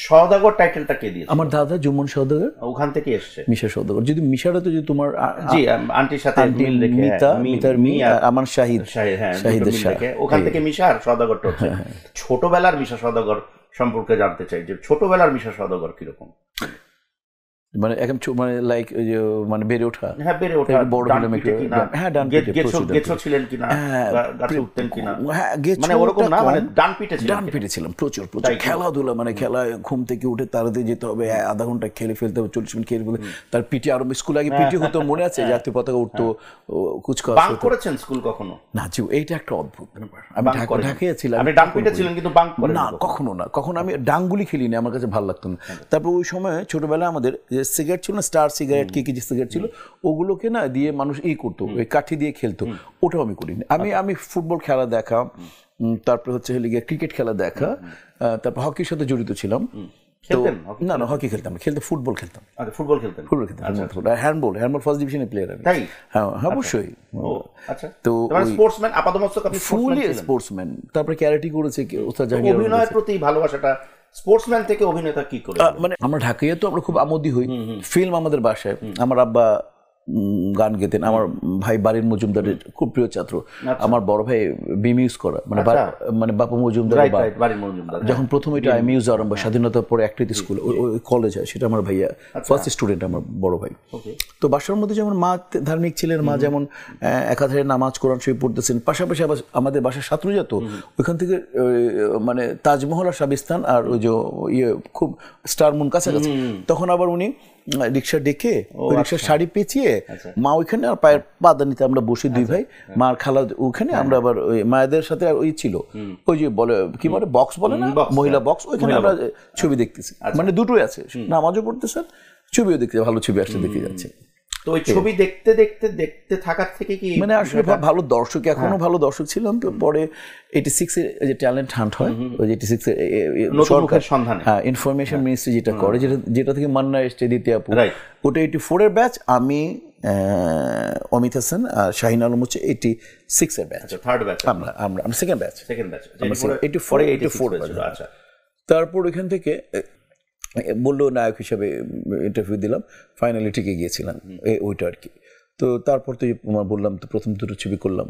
সওদাগর টাইটেলটা কে দিয়েছে? আমার দাদা জুমন সওদাগর, ওখান থেকে এসেছে মিশা সওদাগর। যদি মিশাটা তো যদি তোমার জি আন্টির সাথে মিল রেখে মিতার মি আর আমার শাহিদের রেখে ওখান থেকে মিশা আর সওদাগরটা হচ্ছে। ছোটবেলার মিশা সওদাগর সম্পর্কে জানতে চাই যে ছোটবেলার মিশা সওদাগর কিরকম, মানে একদম মানে লাইক মানে বেড়ে ওঠা। হ্যাঁ বেড়ে ওঠা, বড় ডান পিঠে কিনা, হ্যাঁ ডান পিঠে গেছো ছিলেন কিনা, গাছে উঠতেন কিনা, মানে ওরকম না, মানে ডান পিঠে ছিলাম প্রচুর খেলাধুলা, মানে খেলা, ঘুম থেকে উঠে তাড়াতাড়ি যেতে হবে, আধা ঘন্টা খেলে ফেলতে হবে, 40 মিনিট খেলে ফেলতে, তার পিটি আরো স্কুল আগে পিটি হতো মনে আছে, জাতীয় পতাকা উঠতো, কুচকাওয়াজ বাঙ্ক করেছেন স্কুল কখনো? না জি, এইটা একটা অদ্ভুত ব্যাপার। আমি ঢাকায় ছিলাম, আপনি ডান পিঠে ছিলেন কিন্তু বাঙ্ক করেন না? কখনো না, কখনো আমি ডাঙ্গুলি খেলিনি, আমার কাছে ভালো লাগতো না। তারপর ওই সময় ছোটবেলায় আমাদের যে সিগারেট ছিল না, স্টার সিগারেট কি যে সিগারেট ছিল, ওগুলোকে না দিয়ে মানুষ করতো, ওই কাঠি দিয়ে খেলতো, ওটাও আমি করিনি। আমি ফুটবল খেলা দেখা, তারপর হচ্ছে ক্রিকেট খেলা দেখা, তারপর হকির সাথে জড়িত ছিলাম। না না, হকি খেলতাম, ফুটবল খেলতাম, ফুটবল খেলতাম, হ্যান্ডবল ফার্স্ট ডিভিশনের প্লেয়ার আমি। হ্যাঁ অবশ্যই। তো স্পোর্টসম্যান, আপাতমস্তক আপনি ফুলি স্পোর্টসম্যান। তারপরে ক্যারাটে করেছে ওস্তাদ জাহাঙ্গীর। অভিনয়ের প্রতি ভালোবাসাটা স্পোর্টসম্যান থেকে অভিনেতা কি করে? মানে আমরা ঢাকায় তো আমরা খুব আমোদি হই, ফিল্ম আমাদের বাসায়, আমার আব্বা গান গেতেন, আমার ভাই বাড়ির মজুমদারের খুব প্রিয় ছাত্র, আমার বড় ভাই বিমিউজ করা, মানে বাপু মজুমদার যখন প্রথম এটা মিউজ আরম্ভ, স্বাধীনতার পরে একটি স্কুল ওই কলেজ হয়, সেটা আমার ভাইয়া ফার্স্ট স্টুডেন্ট, আমার বড় ভাই। তো বাসার মধ্যে যেমন মা ধার্মিক ছিলেন, মা যেমন একাধারে নামাজ কোরআন শরীফ পড়তেছেন, পাশাপাশি আবার আমাদের বাসার ছাত্র যেত, ওইখান থেকে মানে তাজমহল আর সাবিস্তান আর ওই যে খুব স্টার মুন কাছাকাছি, তখন আবার উনি রিক্সা ডেকে ওই রিক্সার শাড়ি পেঁচিয়ে মা ওইখানে আর পায়ের পাদা নিতে আমরা বসে দুই ভাই, মার খালা ওখানে, আমরা আবার ওই মায়েদের সাথে ওই ছিল ওই যে বলে কি বলে বক্স বলে না, মহিলা বক্স, ওইখানে আমরা ছবি দেখতেছি, মানে দুটোই আছে, নামাজও পড়তেছেন, ছবিও দেখতে, ভালো ছবি আসতে দেখতে যাচ্ছে। তো ওই ছবি দেখতে দেখতে দেখতে থাকার থেকে কি মানে আসলে ভালো দর্শক, এখনো ভালো দর্শক ছিলাম। তো পরে 86 এর যে ট্যালেন্ট হান্ট হয়, ওই 86 এর সরকার সন্ধানে, হ্যাঁ ইনফরমেশন মিনিস্ট্রি যেটা করে, যেটা থেকে মান্না এসছে দ্বিতীয় আপু, ওটা 84 এর ব্যাচ, আমি অমিত হাসান আর শাহিন আলম হচ্ছে 86 এর ব্যাচ, থার্ড ব্যাচ, আমরা সেকেন্ড ব্যাচ, 84 ব্যাচ। আচ্ছা, তারপর ওইখান থেকে বললো নায়ক হিসাবে ইন্টারভিউ দিলাম, ফাইনালি টিকে গিয়েছিলাম ওইটা আর কি। তো তারপর তো বললাম তো প্রথম দুটো ছবি করলাম।